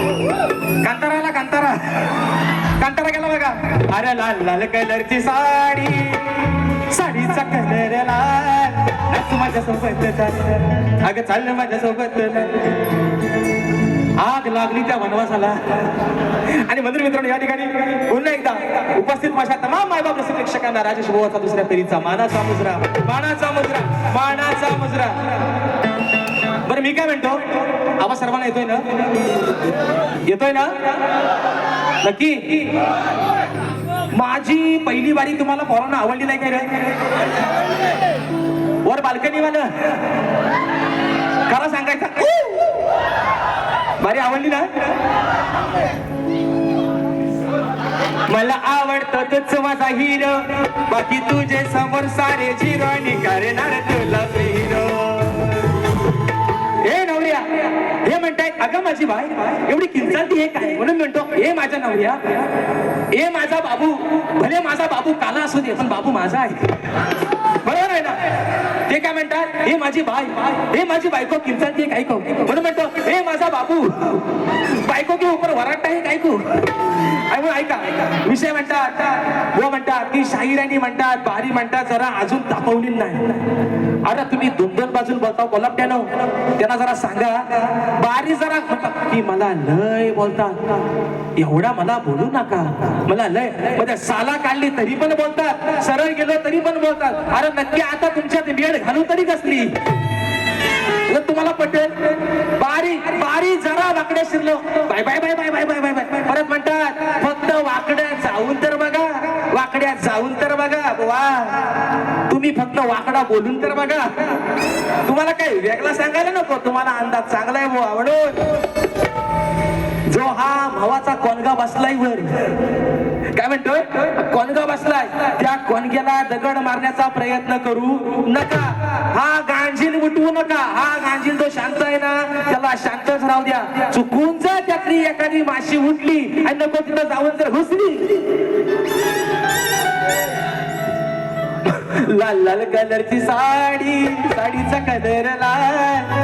कांताराला कांतारा कांतारा गेला बघा. अरे लाल लाल कलरची साडी, साडीचा कलर लाल, नाच माझ्यासोबत चाल, अगं चाल माझ्यासोबत. आग लागली त्या वनवासाला. आणि मंदिर मित्रांनो, या ठिकाणी पुन्हा एकदा उपस्थित माझ्या तमाम मायबाप रसिक प्रेक्षकांना राजेश बुवाचा दुसऱ्या फेरीचा मानाचा मुजरा, मानाचा मुजरा, मानाचा मुजरा. बरं मी काय म्हणतो, आवाज सर्वांना येतोय ना? येतोय ना? नक्की. माझी पहिली वारी तुम्हाला पोरांना आवडली नाही काय रे? वर बाल्कनी वाला खरं सांगायचं, भारी आवडली ना? मला आवडतो तूच माझा हिरो, बाकी तुझे समोर सारे झिरो, आणि करणार तुला हिरो. हे नवऱ्या हे म्हणताय, अगं माझी बाई एवढी किंचाळती हे काय? म्हणून म्हणतो, हे माझ्या नवऱ्या, हे माझा बाबू, भले माझा बाबू काला असू दे पण बाबू माझा आहे. बरोबर आहे ना? ते काय म्हणतात, हे माझी बाई, हे माझी बायको किंचाळती काय को, म्हणून म्हणतो, हे माझा बाबू बायको के ऊपर वराटता है काय को. ऐका विषय म्हणतात, वो म्हणतात की शाहिरांनी म्हणतात, बारी म्हणतात जरा अजून तापवली नाही. अरे तुम्ही दोन बाजून बोलता बोलापट्यानं, त्यांना जरा सांगा बारी जरा की मला लय बोलतात, एवढा मला बोलू नका, मला लय म्हणजे साला काढली तरी पण बोलतात, सरळ गेलो तरी पण बोलतात. अरे नक्की आता तुमच्यात वेळ घालून तरी कसली तुम्हाला पटेल? बारी बारी जरा वाकड्या शिरलो, bye bye bye bye bye bye bye bye. परत म्हणतात फक्त वाकड्या जाऊन तर बघा, वाकड्या जाऊन तर बघा. वा तुम्ही फक्त वाकडा बोलून तर बघा. तुम्हाला काही वेगळा सांगायला नको, तुम्हाला अंदाज चांगला आहे बुवा. म्हणून जो हा भावाचा कोणगा बसलाय वर, काय म्हणतोय, कोणगा बसलाय, त्या कोणग्याला दगड मारण्याचा प्रयत्न करू नका. हा गांजील उठवू नका. हा गांजील जो शांत आहे ना, त्याला शांतच राहू द्या. चुकून जर त्यातली एखादी माशी उठली आणि नको तिथं जाऊन जर घुसली, लाल लाल कलरची साडी, साडीचा कलर लाल,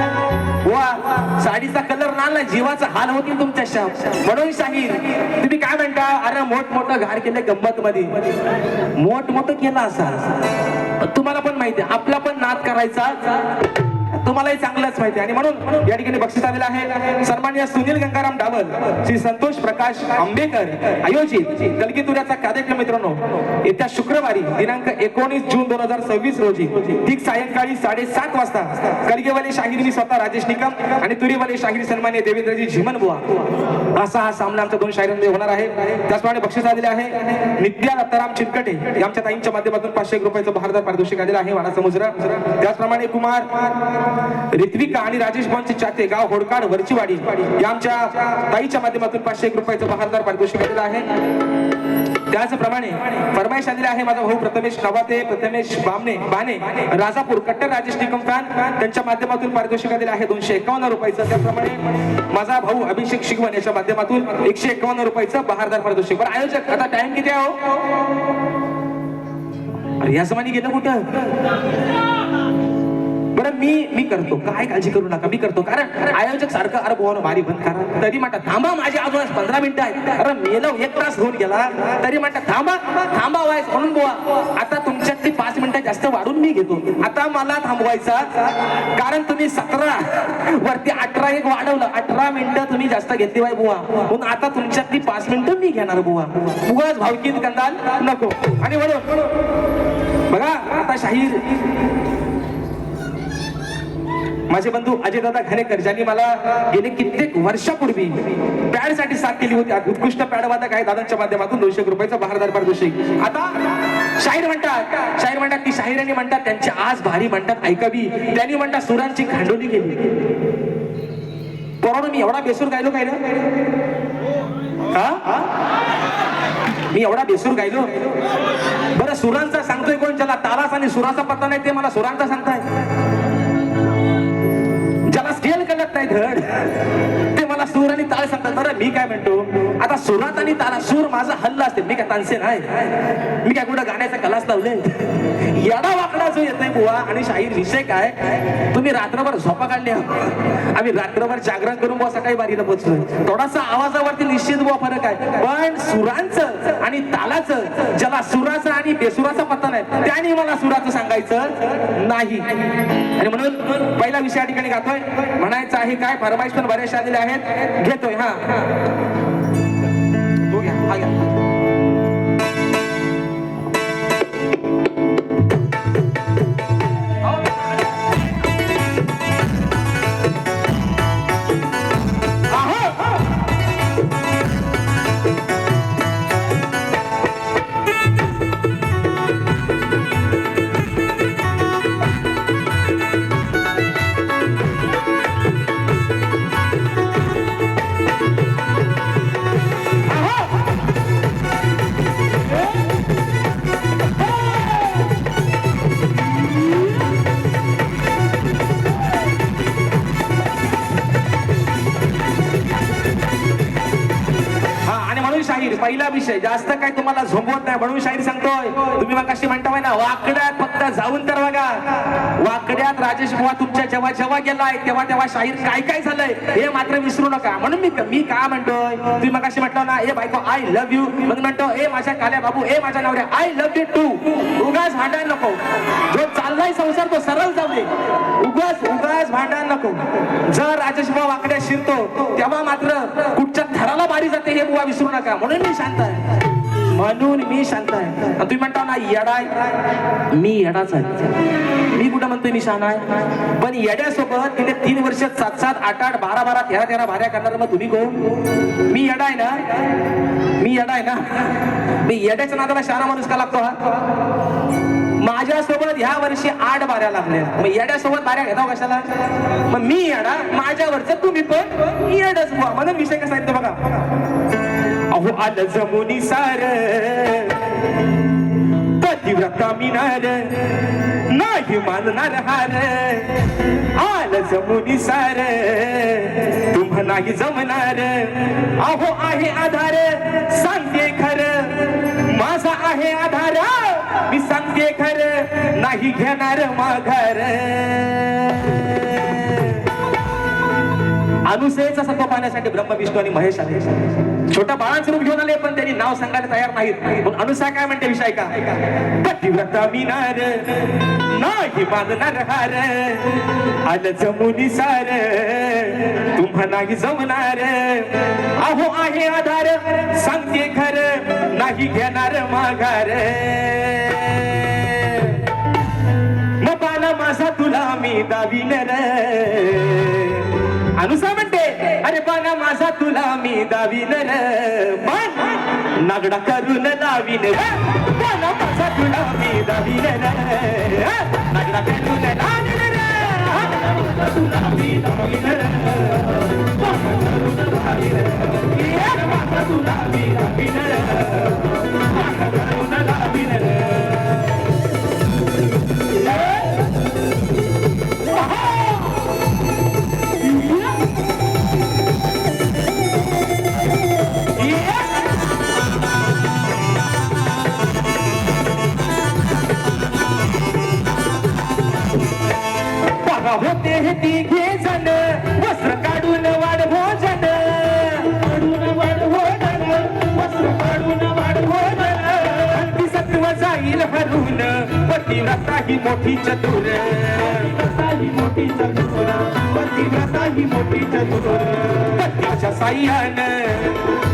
वा साडीचा कलर लाल, जीवाचा हाल होतील तुमच्या शाप. म्हणून शाहीर तुम्ही काय म्हणता, अरे मोठमोठं घार केलं गंमत मध्ये, मोठमोठं केलं असा तुम्हाला पण माहिती आहे, आपला पण नाद करायचा तुम्हालाही चांगलंच माहिती आहे. आणि म्हणून या ठिकाणी बक्षीस आलेलं आहे सन्माननीय सुनील गंगाराम डावल, श्री संतोष प्रकाश आंबेकर आयोजित कलगीतुऱ्याचा कार्यक्रम. मित्रांनो येत्या शुक्रवारी दिनांक 19 जून 2026 रोजी ठीक सायंकाळी 7:30 वाजता कलगीवाले शाहीर मी स्वतः राजेश निकम आणि तुरीवाले शाहीर सन्माननीय देवेंद्रजी झिमन बुवा असा हा सामना आमच्या दोन शाहिरांमध्ये होणार आहे. त्याचप्रमाणे बक्षीस आलेले आहे नित्या दत्ताराम चिनकटे आमच्या ताईंच्या माध्यमातून 501 रुपयाचं बहारदार पारितोषिक आलेलं आहे, वाणाचा मुजरा. त्याचप्रमाणे कुमार रित्विका आणि राजेश भाऊंचे चाते गाव होडकाड वरचीवाडी या आमच्या ताईच्या माध्यमातून 501 रुपयाचं बहारदार पारितोषिक आलेलं आहे. त्याचप्रमाणे फरमाईश आलेली आहे माझा भाऊ प्रथमेश नवाते, प्रथमेश बाने राजापूर कट्टर राजेश निकम खान त्यांच्या माध्यमातून पारितोषिक आलेलं आहे 251 रुपयाचं. त्याचप्रमाणे माझा भाऊ अभिषेक शिगवण याच्या माध्यमातून 151 रुपयाचं बहारदार पारितोषिक. बरं आयोजक आता टाइम किती आहे हो? अरे या समानी गेलं कुठं? बरं मी करतो, काय काळजी करू नका, मी करतो. कारण आयोजक सारखं अरे बोन भारी बंद करा तरी म्हणतात थांबा, माझे अजून 15 मिनिटं आहेत. अरे मेलो 1 तास होऊन गेला तरी म्हणतात थांबा थांबा व्हायच. म्हणून बुवा आता तुमच्यातली 5 मिनिटं जास्त वाढून मी घेतो. आता मला थांबवायचा कारण तुम्ही 17 वरती 18 एक वाढवलं, 18 मिनिटं तुम्ही जास्त घेतली बाय बुवा. म्हणून आता तुमच्यातली 5 मिनिटं मी घेणार बुवा. उगाच भावकीत कंदाल नको. आणि म्हणून बघा आता शाहीर माझे बंधू अजय दादा घाणेकर ज्यांनी मला गेले कित्येक वर्षापूर्वी पॅड साठी साथ केली होती, उत्कृष्ट पॅड वादक आहे दादांच्या माध्यमातून 200 रुपयाचा बहारदार पारितोषिक. आता शाहीर म्हणतात की शाहिरांनी म्हणतात त्यांचे आज भारी म्हणतात ऐकावी, त्यांनी म्हणतात सुरांची खांडोली केली. बरोबर मी एवढा बेसूर गायलो काय ना, मी एवढा बेसूर गायलो. बरं सुरांचा सांगतोय कोण? ज्याला तालास आणि सुराचा पत्ता नाही ते मला सुरांचा सांगताय. ज्याला स्केल कळत नाही धड ते मला सूर आणि ताल सांगतात. बरं मी काय म्हणतो, आता सुरात आणि ताला सूर माझा हल्ला असते. मी काय तानसे नाही, मी काय कुठं गाण्याचा क्लास लावले. येडा वाकडा जो येतोय बुवा. आणि शाहीर विषय काय, तुम्ही रात्रभर झोपा काढल्या, आम्ही रात्रभर जागरण करून बुवा सकाळी बारीला पोहोचलोय. थोडासा आवाजावरती निश्चित बुवा फरक आहे, पण सुरांचं आणि तालाचं, ज्याला सुराचा आणि बेसुराचा पत्ता नाही, त्याने मला सुराचं सांगायचं नाही. आणि म्हणून पहिला विषय या ठिकाणी गातोय. म्हणायचं आहे काय, फरमाईश पण बरेचसे आलेले आहेत, घेतोय. हा तो घ्या, हा घ्या. पहिला विषय जास्त काय तुम्हाला झोंबवत नाही, म्हणून शाहीर सांगतोय. तुम्ही मग कशी म्हणताय ना, वाकड्यात फक्त जाऊन तर बघा. वाकड्यात राजेश बुवा तुमच्या जेव्हा जेव्हा गेलाय तेव्हा तेव्हा शाहीर काय काय झालंय हे मात्र विसरू नका. म्हणून मी का म्हणतोय, तुम्ही मग कशी म्हटलं ना, ए बायको आय लव्ह यू, मग म्हणतो ए माझ्या काल्या बाबू, ए माझ्या नवऱ्या आय लव्ह यू टू. उगाच भांडायला नको, जो चाललाय संसार तो सरळ जाऊ दे. उगाच भांडायला नको. जर राजेश बुवा वाकड्यात शिरतो तेव्हा मात्र कुठच्या थराला बारी जाते हे बुवा विसरू नका. म्हणून मी शांत आहे, म्हणून मी शांत आहे. तुम्ही म्हणता ना येडाय, मी येडाच आहे. मी कुठं म्हणतोय मी शान आहे, पण येड्यासोबत तिने 3 वर्ष 7-7, 8-8, 12-12, 13-13 भाऱ्या करणार. मग तुम्ही कोण? मी येडा आहे ना, मी येडा आहे ना. मी येड्याच्या नादाला शहाणा माणूस का लागतो? हा, माझ्यासोबत ह्या वर्षी 8 बाऱ्या लागल्या, मग येड्यासोबत बाऱ्या घेता कशाला? मग मी येडा, माझ्यावरच तुम्ही पण येडच बुवा. म्हणून विषय कसा आहे बघा. अहो आलं जमुनी सार पतिव्रता मिनार नाही मानणार हार. आलं जमुनी सार तुम्हा नाही जमणार. अहो आहे आधार सांगते खरं, माझा आहे आधार मी सांगते खरं, नाही घेणार माघार. अनुसयेचा सत्व पाहण्यासाठी ब्रह्म विष्णू आणि महेश आले. छोट्या बाळांचं रूप घेऊन आले, पण त्यांनी नाव सांगायला तयार नाहीत. पण अनुसया काय म्हणते विषय का, पतिव्रता मिनार नाही मानणार हार. आलं जमुनी सार तुम्हा नाही जमणार. अहो आहे आधार सांगते खरं, नाही घेणार माघार. मपाना माझा तुला मी दावीन रे. अनुसा म्हणते अरे बाना माझा तुला मी दावीन रे. मन नागडा करून लावीन रे. बाना माझा तुला मी दावीन रे. नागडा करून लावीन रे. तुला मी दावीन रे. बाना करून लावीन रे. बाना तुला मी दावीन रे. बाना करून लावीन रे. होते हे तिघे जण वस्त्र काढून वाढ भोजन. वस्त्र काढून वाढ भोजन. अंती सत्व जाईल हरून पतिव्रता ही मोठी चतुर. मोठी चतुर पतिव्रता ही मोठी चतुर. पतीच्या साह्यानं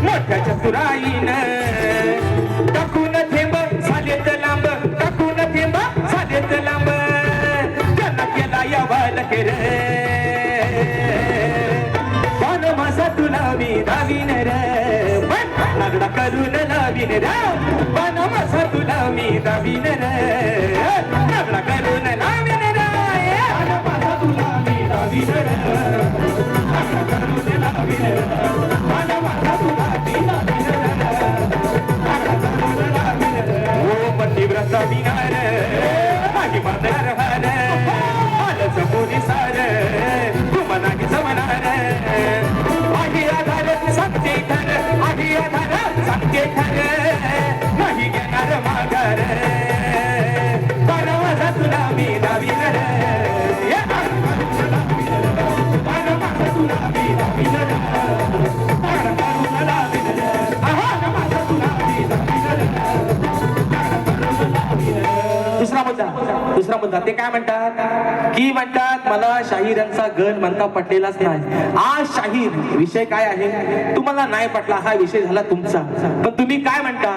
मोठ्या चतुराईन टाकून थेंब झालेत लांब. टाकून थेंब झालेत लांब. या बालक रे. पण माझा तुला मी दावीन रे. पण नागडा करून लावीन रे. पण माझा तुला मी दावीन रे. नागडा करून लावीन रे. माझा तुला मी दावीन रे. नागडा करून लावीन रे. माझा तुला मी दावीन रे. नागडा करून लावीन रे. ओ पतिव्रता विनार नाही मानणार हार. जमुनी सार तुम्हा नाही जमणार. आधी आधार सांगते खरं. आधी आधार मुद्दा. ते काय म्हणतात की म्हणतात मला शाहीर यांचा गण म्हणता पटलेलाच नाही. आज शाहीर विषय काय आहे तुम्हाला नाही पटला, हा विषय झाला तुमचा. पण तुम्ही काय म्हणता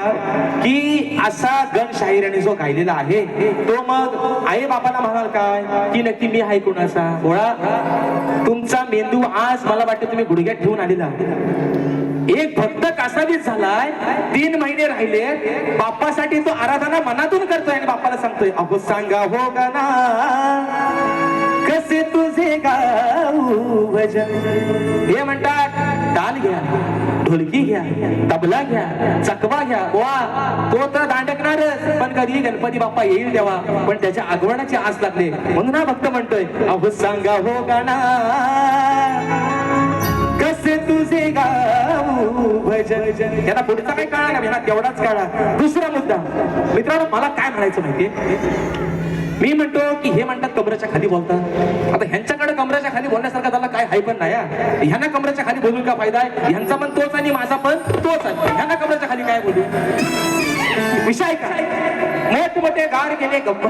की असा गण शाहीराने जो गायलेला आहे तो मग आई बाबाला म्हणाल काय की नक्की मी आहे कुणाचा. बोळा तुमचा मेंदू आज मला वाटतं तुम्ही गुडघ्यात ठेवून आलेला. एक भक्त कासावीस झालाय, 3 महिने राहिले, बाप्पासाठी तो आराधना मनातून करतोय आणि बाप्पाला सांगतोय अहो सांगा हो गाना कसे तुझे गाऊ भजन. हे म्हणतात ताल घ्या, ढोलकी घ्या, तबला घ्या, चकवा घ्या. वा तो तर दांडकणारच, पण कधी गणपती बाप्पा येईल तेव्हा. पण त्याच्या आगमनाची आस लागले म्हणून हा भक्त म्हणतोय अहो सांगा हो गाना कसे तुझे गाऊ भजन. यांना पुढचा काही काळा नाही, यांना तेवढाच काळा. दुसरा मुद्दा मित्रांनो, मला काय म्हणायचं माहितीये, मी म्हणतो की हे म्हणतात कमरेच्या खाली बोलतात. आता ह्यांच्याकडे कमरेच्या खाली बोलण्यासारखं त्याला काय हाय पण नाही. ह्यांना कमरेच्या खाली बोलून का फायदा आहे, ह्यांचा पण तोच आणि माझा पण तोच आहे. ह्यांना कमरेच्या खाली काय बोलू, विषय काय, मोठमोठे गार केले गप्पा.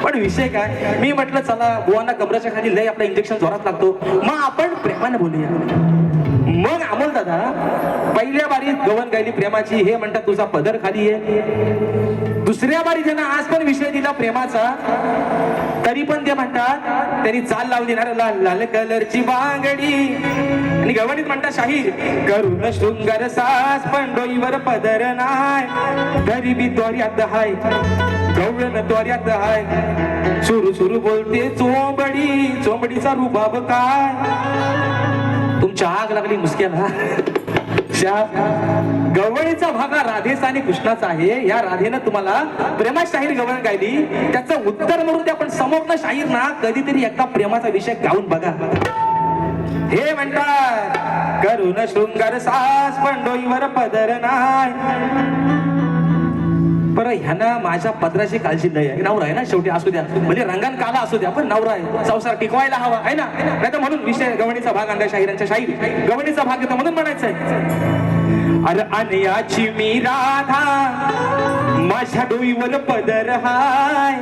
पण विषय काय, मी म्हटलं चला बुवांना कमरेच्या खाली लय आपला इंजेक्शन जोरात लागतो, मग आपण प्रेमाने बोलूया. मग अमोल दादा पहिल्या बारी गवण गायली प्रेमाची, हे म्हणतात तुझा पदर खाली आहे. दुसऱ्या बारी त्यांना आज पण विषय दिला प्रेमाचा, तरी पण ते म्हणतात त्यांनी चाल लावली ना लाल लाल कलरची बांगडी. आणि गवणीत म्हणतात शाहीर करून शृंगार सास पण डोईवर पदर नाय, तरी बी त्वऱ्यात हाय गवळण त्वऱ्यात हाय, सुरू सुरू बोलते चोंबडी, चोंबडीचा रुबाब काय. तुमच्या आग लागली मुसक्याला. गवळीचा भागा राधेचा आणि कृष्णाचा आहे. या राधेनं तुम्हाला प्रेमात शाहीर गवळ गायली, त्याचं उत्तर म्हणून ते आपण समोरनं शाहीर ना कधीतरी एकदा प्रेमाचा विषय गाऊन बघा. हे म्हणतात करून शृंगार सास पण डोईवर पदर नाय. बरं ह्यानं माझ्या पदराची काळजी नाही आहे. नवरा आहे ना शेवटी, असू द्या म्हणजे रंगान काला असू द्या, पण नवरा आहे, संसार टिकवायला हवा आहे ना. नाही तर म्हणून विषय गवणीचा भाग आणला शाहिरांच्या शाहीर, गवणीचा भाग येतो म्हणून म्हणायचंय अरे अनयाची मी राधा माझ्या डोईवर पदर हाय,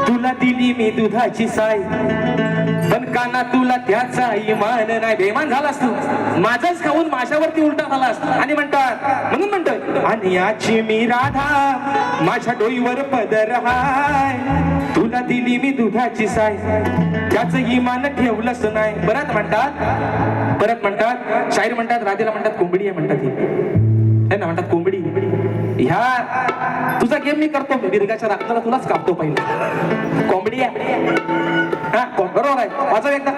तुला दिली मी दुधाची साय, पण काना तुला त्याचा इमान नाही. बेमान झालास तू, माझाच खाऊन माझ्यावरती उलटा झालास. आणि म्हणतात म्हणून म्हणतोय अनयाची मी राधा माझ्या डोईवर पदर हाय, तुला दिली मी दुधाची साय, त्याच इमान ठेवलंच नाही. परत म्हणतात शाहीर म्हणतात राधेला म्हणतात कोंबडी आहे म्हणतात, हे ना म्हणतात कोंबडी. ह्या तुझा गेम मी करतो, मिरगाच्या राखणाला तुलाच कापतो पहिले. कोंबडी आहे हा, बरोबर आहे. माझा एकदा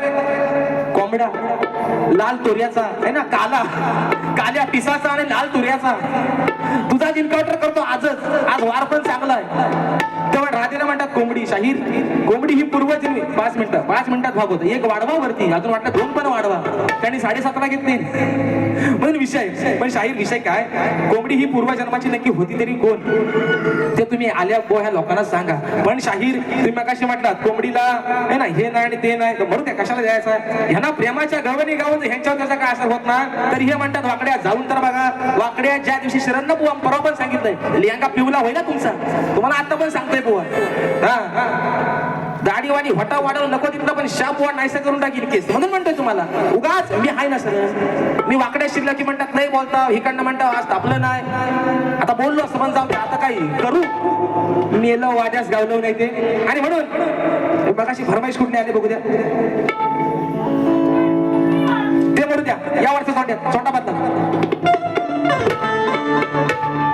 कोंबडा लाल तुऱ्याचा आहे ना, काल्या पिसाचा आणि लाल तुऱ्याचा, तुझा एन्काउंटर करतो आजच. आज वार पण चांगला आहे. तेव्हा राधेला म्हणतात कोंबडी. शाहीर कोंबडी ही पूर्वजन्मी 5 मिनिटात भाग होतं. एक वाढवा वरती, अजून वाटतं 2 पण वाढवा, त्यांनी 7.5 घेतले म्हणून विषय. पण शाहीर विषय काय, कोंबडी ही पूर्वजन्माची नक्की होती तरी कोण, ते तुम्ही आल्या ह्या लोकांना सांगा. पण शाहीर तुम्ही मगाशी म्हटलात कोंबडीला आहे ना हे नाही आणि ते नाही, म्हणून त्या कशाला द्यायचं. ह्यांना प्रेमाच्या गवणी गावून ह्यांच्यावर त्याचा काय असर होत ना. तरी हे म्हणतात वाकड्या जाऊन तर बघा. वाकड्या ज्या दिवशी शरण बुवा परवा पण सांगितलंय लियांगा पिवला होईल ना तुमचा, तुम्हाला आता पण सांगतोय बुवा. दाढीवाणी वटा वाढवलं नको तिथलं, पण शाप वाढ नाहीसं करून टाकील केस. म्हणून म्हणतोय तुम्हाला उगाच मी आहे ना सर, मी वाकड्या शिरला की म्हणतात नाही बोलता, हिकडनं म्हणतात आज तापलं नाही. आता बोललो असं पण जाऊ, आता काही करू मेलो वाजास गावलो नाही ते. आणि म्हणून मगाशी फरमाईश कुठे आले बघू द्या, ते म्हणू द्या. या वर्षी छोटा बदला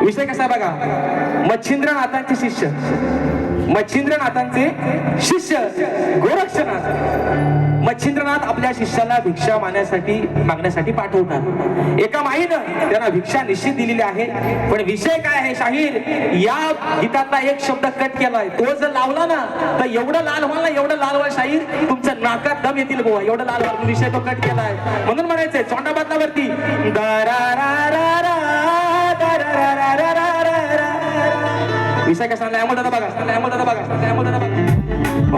विषय कसा आहे बघा. मच्छिंद्रनाथांचे शिष्य गोरक्षनाथ. मच्छिंद्रनाथ आपल्या शिष्याला भिक्षा मागण्यासाठी पाठवतात. एका माईनं त्यांना भिक्षा निश्चित दिलेली आहे. पण विषय काय आहे शाहीर, या गीतातला एक शब्द कट केलाय, तो जर लावला ना तर एवढं लाल व्हाल शाहीर तुमच्या नाकात दम येतील गोवा, एवढं लाल व्हाल. विषय तो कट केलाय म्हणून म्हणायचंय चोंडा बदलावरती विषय कसा बघा.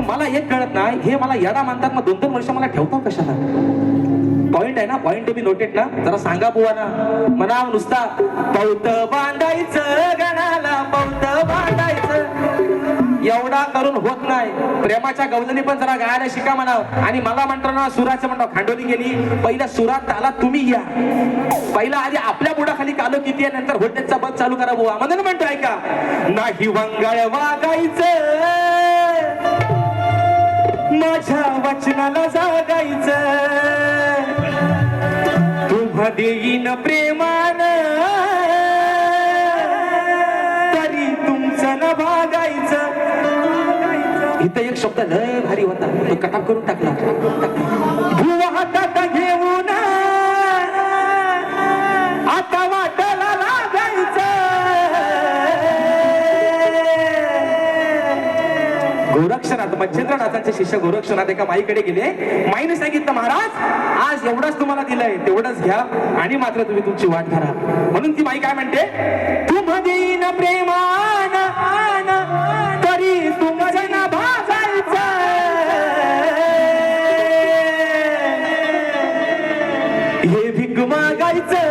मला एक कळत नाही, हे मला याडा मानतात, मग 2-2 वर्ष मला ठेवतो कशाला. पॉइंट आहे ना, पॉइंट टू बी नोटेड ना, जरा सांगा बुवा ना. म्हणा नुसता पौत बांधायचं गणाला, पौत बांधायचं एवढा करून होत नाही. प्रेमाच्या गवलनी पण जरा गायला शिका म्हणाव. आणि मला म्हणतो ना सुराचं म्हणतो खांडोली गेली. पहिल्या सुरात ताला तुम्ही घ्या. पहिला आधी आपल्या बुडाखाली कालो किती आहे नंतर होटेचा बस चालू करा बुवा. म्हणून म्हणतो ऐका, नाही वंगाळ वागायचं, माझ्या वचनाला जागायचं, तुम्हा देईन प्रेमान, तरी तुमचं न भागायचं. इथं एक शब्द लय भारी होता, तो कटाप करून टाकला. भुवा हातात घेऊन आता वाटायला लागायचं. गोरक्षनाथ मच्छिंद्रनाथांचे शिष्य गोरक्षनाथ एका माईकडे गेले. माईने सांगितलं, महाराज आज एवढंच तुम्हाला दिलंय तेवढंच घ्या आणि मात्र तुम्ही तुमची वाट धरा. म्हणून ती माई काय म्हणते, तुम देईन प्रेमान, तरी तुमचं ना भागायचं. हे भीक मागायचं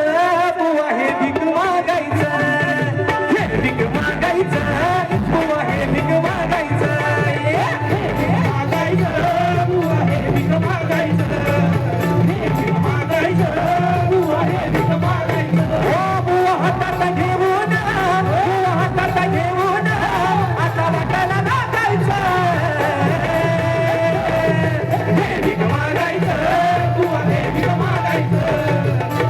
बुवा, हे भीक मागायचं, हे भीक मागायचं बुवा, हे भीक मागायचं, मागायचं बुवा, हे भीक मागायचं, हे भीक मागायचं बुवा, हे भीक मागायचं. ओ बुवा हातात घेऊन, बुवा हातात घेऊन आता वाटायला लागायचं. हे भीक मागायचं बुवा, हे भीक मागायचं,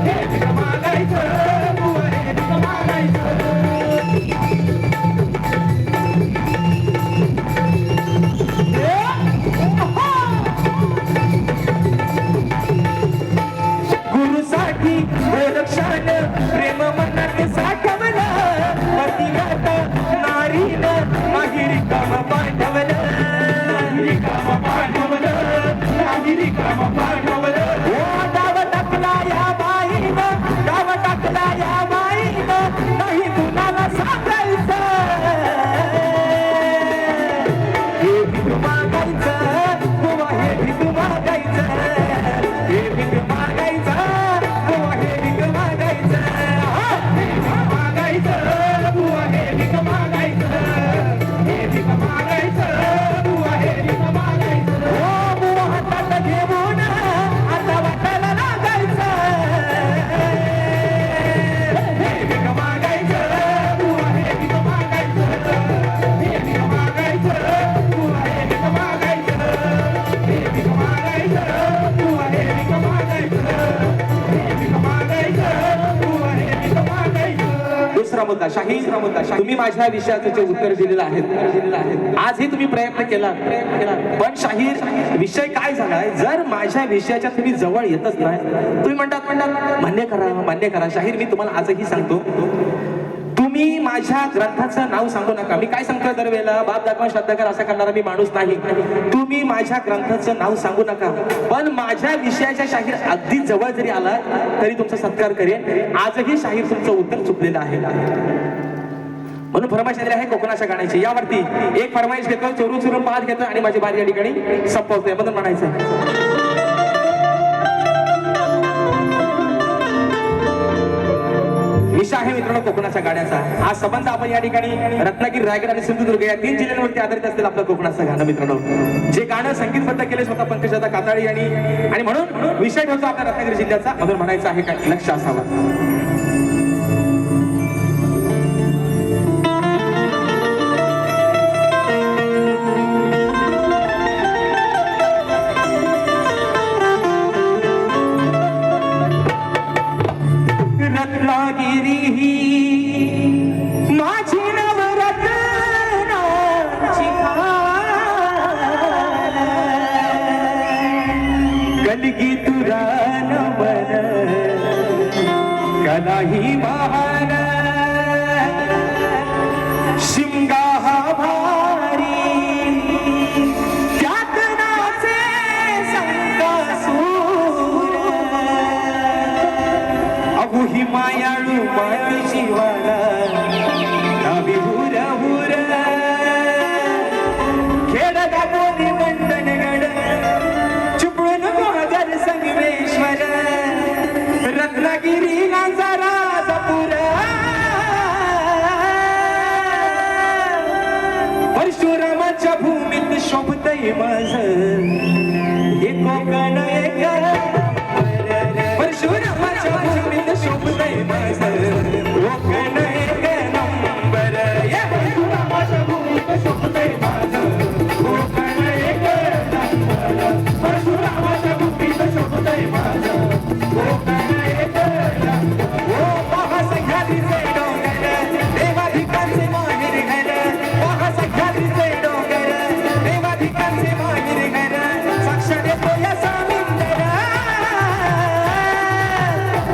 हे भीक मागायचं बुवा, हे भीक मागायचं. गुरुसाठी गोरक्षान प्रेम मनात साठवलं, पतिव्रत नारीनं माहिरी काम पाठवलं, माहिरी काम पाठवलं, माहिरी काम पाठवलं. ओ डाव टाकला या बाईनं, डाव टाकला या बाईनं, नाही कुणाला सांगायचं. हे भीक मागायचं बुवा, हे भीक मागायचं, हे भीक मागायचं बुवा, हे भीक मागायचं, हे भीक मागायचं बुवा, हे भीक मागायचं, हे भीक मागायचं बुवा, हे भीक मागायचं. ओ बुवा हातात घेऊन आता वाटायला लागायचं. हे भीक मागायचं बुवा, हे भीक मागायचं, हे भीक मागायचं बुवा, हे भीक मागायचं, हे भीक मागायचं बुवा, हे भीक मागायचं, हे भीक मागायचं बुवा, हे भीक मागायचं. दुसरा मुद्दा शाहीर. तुम्ही माझ्या विषयाचं जे उत्तर दिलेलं आहे, आजही तुम्ही प्रयत्न केला, पण शाहीर विषय काय झालाय, जर माझ्या विषयाच्या तुम्ही जवळ येतच नाही, तुम्ही म्हणतात मान्य करा शाहीर, मी तुम्हाला आजही सांगतो, तुम्ही माझ्या ग्रंथाचं नाव सांगू नका. मी काय सांगतोय दरवेळेला, बाप दाखवा श्रद्धा कर असा करणारा मी माणूस नाही. तुम्ही माझ्या ग्रंथाचं नाव सांगू नका, पण माझ्या विषयाच्या शाहीर अगदी जवळ जरी आला तरी तुमचा सत्कार करेन. आजही शाहीर तुमचं उत्तर चुकलेलं आहे. म्हणून फरमाईश दिली आहे कोकणाच्या गाण्याची. यावरती एक फरमाईश घेतो, चोरून पाच घेतो आणि माझी बारी या ठिकाणी संपवतोय. बदल म्हणायचं, विषय आहे मित्रांनो कोकणाच्या गाण्याचा. आज संबंध आपण या ठिकाणी रत्नागिरी, रायगड आणि सिंधुदुर्ग या 3 जिल्ह्यांवरती आधारित असतील आपलं कोकणाचं गाणं. मित्रांनो जे गाणं संगीतबद्ध केले स्वतः पंकजदा काताळी आणि म्हणून विषय ठेवतो आपल्या रत्नागिरी जिल्ह्याचा. म्हणून म्हणायचं आहे काय लक्ष असावं. रत्नागिरी ही माझी नवरत्नाची गलगी तुरा नवन कलाही महान शिमगा हा भारी त्यात नाचे संकासूर अगुही मायाळू माती शिवाला नावी हुर हुर खेड गावोनी मंडणगड चिपळूण गोगर संगमेश्वर रत्नागिरी नांजरा जपूर परशुराम शोभतय माझं हे कोकण एक परशुरामाच्या भूमीत शोभतय माझं कोकण एक नंबर परशुरामाच्या भूमीत शोभतय माझं कोकण एक नंबर परशुरामाच्या भूमीत शोभतय माझं कोकण एक नंबर ओ महासह्याद्रीचे डोंगर देवाधिकांचे माहेर घर महासह्याद्रीचे डोंगर देवाधिकांचे माहेर घर साक्षात येतो या सामिंदर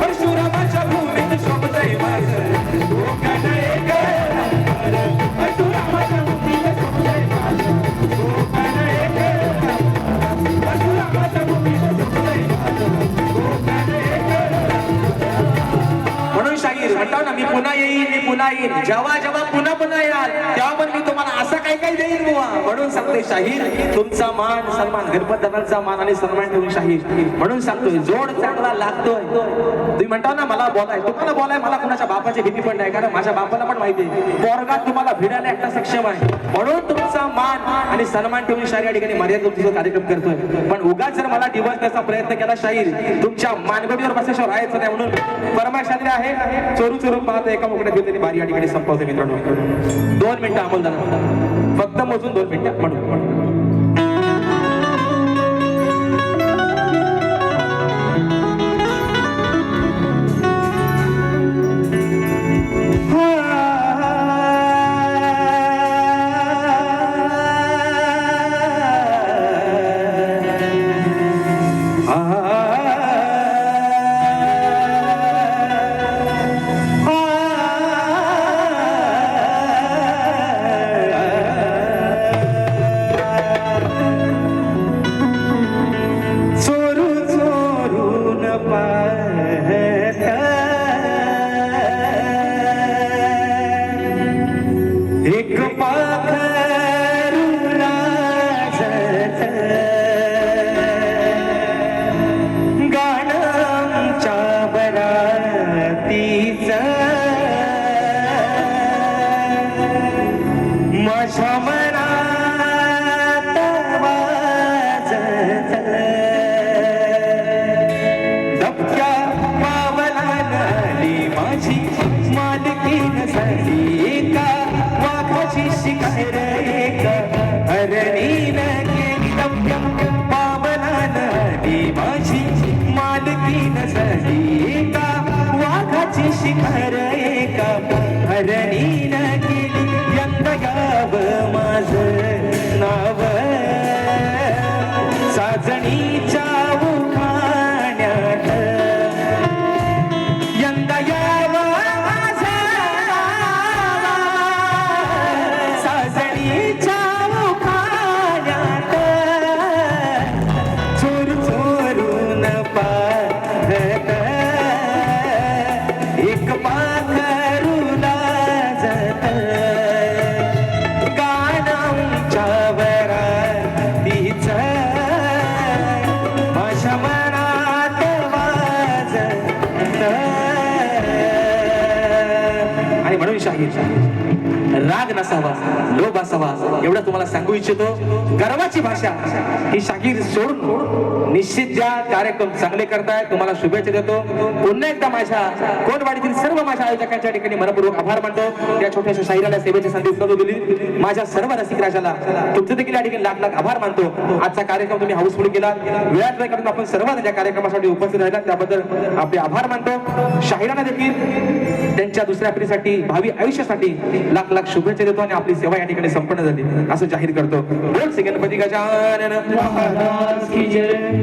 परशुरामाच्या भूमीत शोभतय माझं कोकण एक नंबर परशुरामाच्या भूमीत शोभतय माझं कोकण एक नंबर परशुरामाच्या भूमीत शोभतय माझं कोकण एक म्हणून शाहीर म्हणतो ना मी पुन्हा येईन जेव्हा जेव्हा पुन्हा याल तेव्हा पण मी तुम्हाला असं काही देईन बुवा म्हणून सांगतोय शाहीर तुमचा मान सन्मान गणपत दादांचा मान आणि सन्मान ठेवून शाहीर म्हणून सांगतोय जोड चांगला लागतोय तुम्ही म्हणता ना मला बोलाय तुम्हाला बोलाय मला कुणाच्या बापाची भीती पण नाही कारण माझ्या बापाला पण माहिती आहे पोरगात तुम्हाला भिडायला एकटा सक्षम आहे म्हणून तुमचा मान आणि सन्मान ठेवून शाहीर या ठिकाणी मर्यादित तुमचा कार्यक्रम करतोय पण उगाच जर मला दिवस त्याचा प्रयत्न केला शाहीर तुमच्या मानगडीवर बसल्याशिवाय राहायचं नाही म्हणून परमाशास्त्री आहे चोरू पाहतो एका मुकड्यात घेऊन त्यांनी बारी या ठिकाणी संपवते मित्रांनो 2 मिनिटं अंमलदार फक्त मोजून 2 मिनिटं म्हणून राग नसावा लोभ असावा एवढं तुम्हाला सांगू इच्छितो गर्वाची भाषा ही शाहीर सोडून निश्चित ज्या कार्यक्रम चांगले करताय तुम्हाला शुभेच्छा देतो पुन्हा एकदा माझ्या कोटवाडीतील सर्व माझ्या आयोजकांच्या ठिकाणी मनपूर्वक आभार मानतो त्या छोट्याशा शाहिराला सेवेची संधी उपलब्ध दिली माझ्या सर्व रसिक राजाला तुमचं देखील या ठिकाणी लाख आभार मानतो आजचा कार्यक्रम तुम्ही हाऊसफुल केला वेळात वेळ काढून आपण सर्वांना या कार्यक्रमासाठी उपस्थित राहिला त्याबद्दल आपले आभार मानतो शाहिरांना देखील त्यांच्या दुसऱ्या पिढीसाठी भावी आयुष्यासाठी लाख शुभेच्छा देतो आणि आपली सेवा या ठिकाणी संपन्न झाली असं जाहीर करतो बोल श्री गणपती गजानन महाराज की जय.